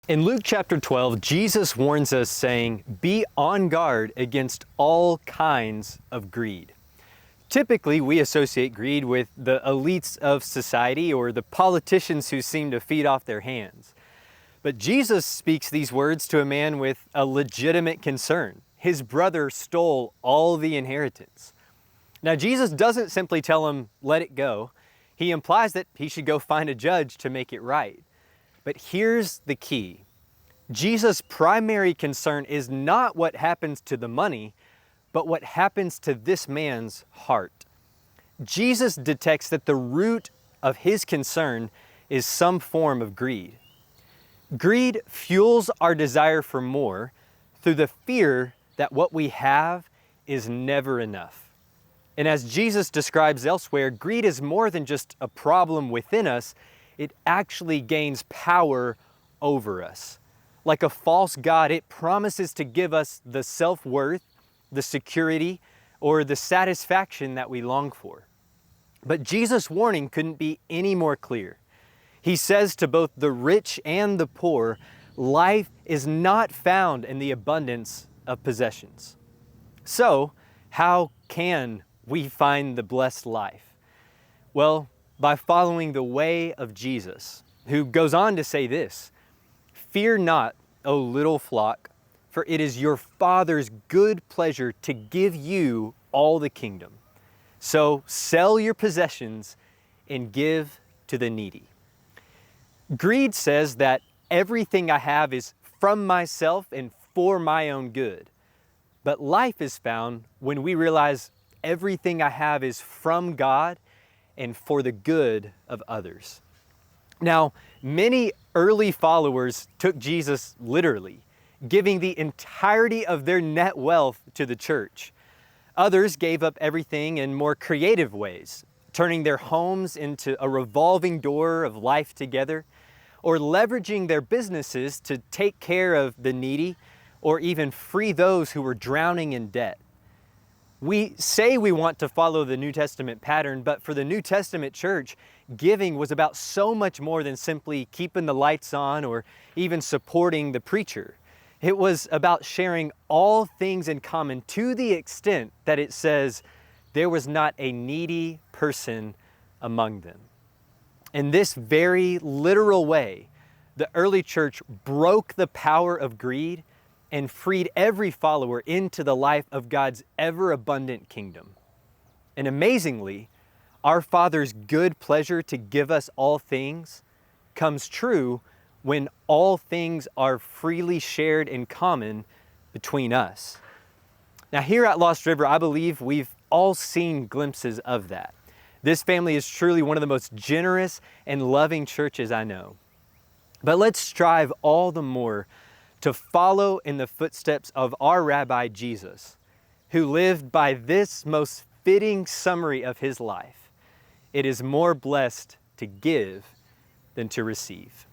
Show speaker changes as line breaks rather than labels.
In Luke chapter 12, Jesus warns us saying, "Be on guard against all kinds of greed." Typically, we associate greed with the elites of society or the politicians who seem to feed off their hands. But Jesus speaks these words to a man with a legitimate concern. His brother stole all the inheritance. Now, Jesus doesn't simply tell him, let it go. He implies that he should go find a judge to make it right. But here's the key. Jesus' primary concern is not what happens to the money, but what happens to this man's heart. Jesus detects that the root of his concern is some form of greed. Greed fuels our desire for more through the fear that what we have is never enough. And as Jesus describes elsewhere, greed is more than just a problem within us, it actually gains power over us. Like a false god, it promises to give us the self-worth, the security, or the satisfaction that we long for. But Jesus' warning couldn't be any more clear. He says to both the rich and the poor, life is not found in the abundance of possessions. So, how can we find the blessed life? Well, by following the way of Jesus, who goes on to say this, "Fear not, O little flock, for it is your Father's good pleasure to give you all the kingdom. So sell your possessions and give to the needy." Greed says that everything I have is from myself and for my own good. But life is found when we realize everything I have is from God and for the good of others. Now, many early followers took Jesus literally, giving the entirety of their net wealth to the church. Others gave up everything in more creative ways, turning their homes into a revolving door of life together, or leveraging their businesses to take care of the needy, or even free those who were drowning in debt. We say we want to follow the New Testament pattern, but for the New Testament church, giving was about so much more than simply keeping the lights on or even supporting the preacher. It was about sharing all things in common to the extent that it says, there was not a needy person among them. In this very literal way, the early church broke the power of greed and freed every follower into the life of God's ever-abundant kingdom. And amazingly, our Father's good pleasure to give us all things comes true when all things are freely shared in common between us. Now here at Lost River, I believe we've all seen glimpses of that. This family is truly one of the most generous and loving churches I know. But let's strive all the more to follow in the footsteps of our Rabbi Jesus, who lived by this most fitting summary of his life. It is more blessed to give than to receive.